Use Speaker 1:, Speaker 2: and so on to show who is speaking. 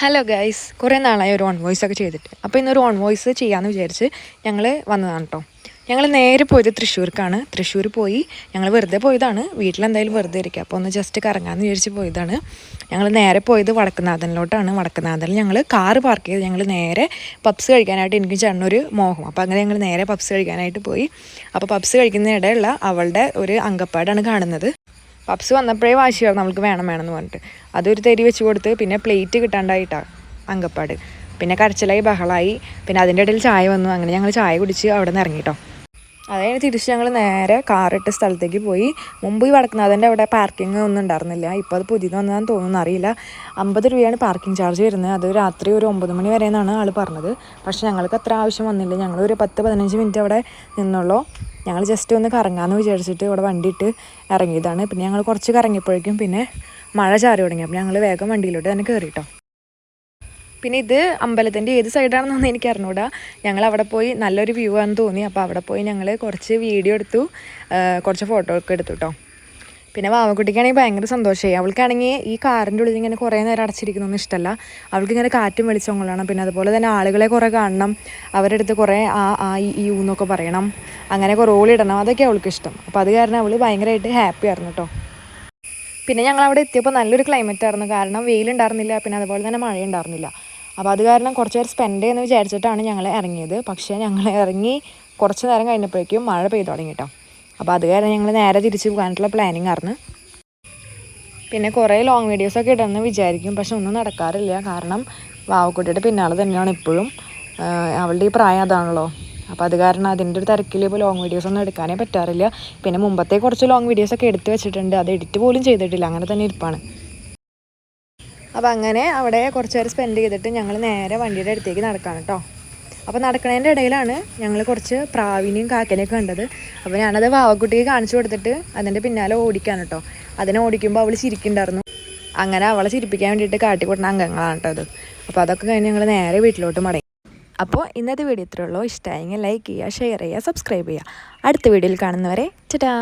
Speaker 1: Hello guys, കുറേ നാളായി ഒരു ഓൺ വോയിസ് ഒക്കെ ചെയ്തിട്ട്. അപ്പോൾ ഇന്നൊരു ഓൺ വോയിസ് ചെയ്യാമെന്ന് വിചാരിച്ച് ഞങ്ങൾ വന്നതാണ് കേട്ടോ. ഞങ്ങൾ നേരെ പോയത് തൃശ്ശൂർക്കാണ്. തൃശ്ശൂർ പോയി ഞങ്ങൾ വെറുതെ പോയതാണ്. വീട്ടിലെന്തായാലും വെറുതെ ഇരിക്കുക, അപ്പോൾ ഒന്ന് ജസ്റ്റ് കറങ്ങാമെന്ന് വിചാരിച്ച് പോയതാണ്. ഞങ്ങൾ നേരെ പോയത് വടക്കുന്നാഥനിലോട്ടാണ്. വടക്കുന്നാഥനിൽ ഞങ്ങൾ കാറ് പാർക്ക് ചെയ്ത് ഞങ്ങൾ നേരെ പപ്സ് കഴിക്കാനായിട്ട്, എനിക്ക് ചേട്ടനൊരു മോഹം, അപ്പോൾ അങ്ങനെ ഞങ്ങൾ നേരെ പപ്സ് കഴിക്കാനായിട്ട് പോയി. അപ്പോൾ പപ്സ് കഴിക്കുന്നതിനിടെയുള്ള അവളുടെ ഒരു അങ്കപ്പാടാണ് കാണുന്നത്. പപ്സ് വന്നപ്പോഴേ വാശിയായിരുന്നു നമ്മൾക്ക് വേണമെന്ന് പറഞ്ഞിട്ട്. അതൊരു തരി വെച്ച് കൊടുത്ത്, പിന്നെ പ്ലേറ്റ് കിട്ടാണ്ടായിട്ടാണ് അങ്കപ്പാട്. പിന്നെ കരച്ചിലായി, ബഹളമായി. പിന്നെ അതിൻ്റെ ഇടയിൽ ചായ വന്നു. അങ്ങനെ ഞങ്ങൾ ചായ കുടിച്ച് അവിടെ നിന്ന് ഇറങ്ങിട്ടോ. അതായത് തിരിച്ച് ഞങ്ങൾ നേരെ കാറിട്ട സ്ഥലത്തേക്ക് പോയി. മുമ്പ് ഈ വടക്കുന്നാഥൻ്റെ അവിടെ പാർക്കിംഗ് ഒന്നും ഉണ്ടായിരുന്നില്ല. ഇപ്പോൾ അത് പുതിയത് വന്നതാണെന്ന് തോന്നുന്നു, അറിയില്ല. 50 രൂപയാണ് പാർക്കിംഗ് ചാർജ് വരുന്നത്. അത് രാത്രി ഒരു 9 മണി വരെ എന്നാണ് ആൾ പറഞ്ഞത്. പക്ഷേ ഞങ്ങൾക്ക് അത്ര ആവശ്യം വന്നില്ല. ഞങ്ങളൊരു 10-15 മിനിറ്റ് അവിടെ നിന്നുള്ളൂ. ഞങ്ങൾ ജസ്റ്റ് ഒന്ന് കറങ്ങാമെന്ന് വിചാരിച്ചിട്ട് ഇവിടെ വണ്ടി ഇട്ട് ഇറങ്ങിയതാണ്. പിന്നെ ഞങ്ങൾ കുറച്ച് കറങ്ങിയപ്പോഴേക്കും പിന്നെ മഴ ചാറി തുടങ്ങി. അപ്പോൾ ഞങ്ങൾ വേഗം വണ്ടിയിലോട്ട് തന്നെ കയറിയിട്ടോ. പിന്നെ ഇത് അമ്പലത്തിൻ്റെ ഏത് സൈഡാണെന്നൊന്നും എനിക്ക് അറിഞ്ഞൂടാ. ഞങ്ങൾ അവിടെ പോയി നല്ലൊരു വ്യൂ ആണെന്ന് തോന്നി. അപ്പോൾ അവിടെ പോയി ഞങ്ങൾ കുറച്ച് വീഡിയോ എടുത്തു, കുറച്ച് ഫോട്ടോ ഒക്കെ എടുത്തു കേട്ടോ. പിന്നെ വാവക്കുട്ടിക്കാണെങ്കിൽ ഭയങ്കര സന്തോഷമായി. അവൾക്കാണെങ്കിൽ ഈ കാറിൻ്റെ ഉള്ളിൽ ഇങ്ങനെ കുറേ നേരം അടച്ചിരിക്കുന്നൊന്നും ഇഷ്ടമല്ല. അവൾക്കിങ്ങനെ കാറ്റും വെളിച്ചം കൊള്ളണം. പിന്നെ അതുപോലെ തന്നെ ആളുകളെ കുറേ കാണണം, അവരുടെ അടുത്ത് കുറേ ഈ എന്നൊക്കെ പറയണം, അങ്ങനെ കുറേ ഓളിടണം, അതൊക്കെ അവൾക്ക് ഇഷ്ടം. അപ്പോൾ അത് കാരണം അവൾ ഭയങ്കരമായിട്ട് ഹാപ്പി ആയിരുന്നു കേട്ടോ. പിന്നെ ഞങ്ങൾ അവിടെ എത്തിയപ്പോൾ നല്ലൊരു ക്ലൈമറ്റ് ആയിരുന്നു. കാരണം വെയിലുണ്ടായിരുന്നില്ല, പിന്നെ അതുപോലെ തന്നെ മഴയുണ്ടായിരുന്നില്ല. അപ്പോൾ അത് കാരണം കുറച്ച് നേരം സ്പെൻഡ് ചെയ്യുമെന്ന് വിചാരിച്ചിട്ടാണ് ഞങ്ങൾ ഇറങ്ങിയത്. പക്ഷേ ഞങ്ങൾ ഇറങ്ങി കുറച്ച് നേരം കഴിഞ്ഞപ്പോഴേക്കും മഴ പെയ്തു തുടങ്ങി കേട്ടോ. അപ്പോൾ അത് കാരണം ഞങ്ങൾ നേരെ തിരിച്ച് പോകാനായിട്ടുള്ള പ്ലാനിങ് ആയിരുന്നു. പിന്നെ കുറേ ലോങ് വീഡിയോസൊക്കെ ഇടണമെന്ന് വിചാരിക്കും, പക്ഷെ ഒന്നും നടക്കാറില്ല. കാരണം വാവക്കുട്ടിയുടെ പിന്നാലെ തന്നെയാണ് ഇപ്പോഴും. അവളുടെ ഈ പ്രായം അതാണല്ലോ. അപ്പോൾ അത് കാരണം അതിൻ്റെ ഒരു തിരക്കിൽ ഇപ്പോൾ ലോങ് വീഡിയോസൊന്നും എടുക്കാനേ പറ്റാറില്ല. പിന്നെ മുമ്പത്തെ കുറച്ച് ലോങ് വീഡിയോസൊക്കെ എടുത്ത് വെച്ചിട്ടുണ്ട്, അത് എഡിറ്റ് പോലും ചെയ്തിട്ടില്ല, അങ്ങനെ തന്നെ ഇരിപ്പാണ്. അപ്പോൾ അങ്ങനെ അവിടെ കുറച്ച് നേരം സ്പെൻഡ് ചെയ്തിട്ട് ഞങ്ങൾ നേരെ വണ്ടിയുടെ അടുത്തേക്ക് നടക്കുകയാണ് കേട്ടോ. അപ്പോൾ നടക്കുന്നതിൻ്റെ ഇടയിലാണ് ഞങ്ങൾ കുറച്ച് പ്രാവിനെയും കാക്കനെയൊക്കെ കണ്ടത്. അപ്പോൾ ഞാനത് വാവക്കുട്ടിക്ക് കാണിച്ചു കൊടുത്തിട്ട് അതിൻ്റെ പിന്നാലെ ഓടിക്കാൻ കേട്ടോ. അതിനെ ഓടിക്കുമ്പോൾ അവൾ ചിരിക്കുന്നുണ്ടായിരുന്നു. അങ്ങനെ അവളെ ചിരിപ്പിക്കാൻ വേണ്ടിയിട്ട് കാട്ടിക്കൊടുന്ന അംഗങ്ങളാണ് കേട്ടോ അത്. അപ്പോൾ അതൊക്കെ കഴിഞ്ഞ് ഞങ്ങൾ നേരെ വീട്ടിലോട്ട് മടങ്ങി. അപ്പോൾ ഇന്നത്തെ വീഡിയോ ഇത്രയേ ഉള്ളൂ. ഇഷ്ടമായെങ്കിൽ ലൈക്ക് ചെയ്യുക, ഷെയർ ചെയ്യുക, സബ്സ്ക്രൈബ് ചെയ്യുക. അടുത്ത വീഡിയോയിൽ കാണുന്നവരെ ടാറ്റാ.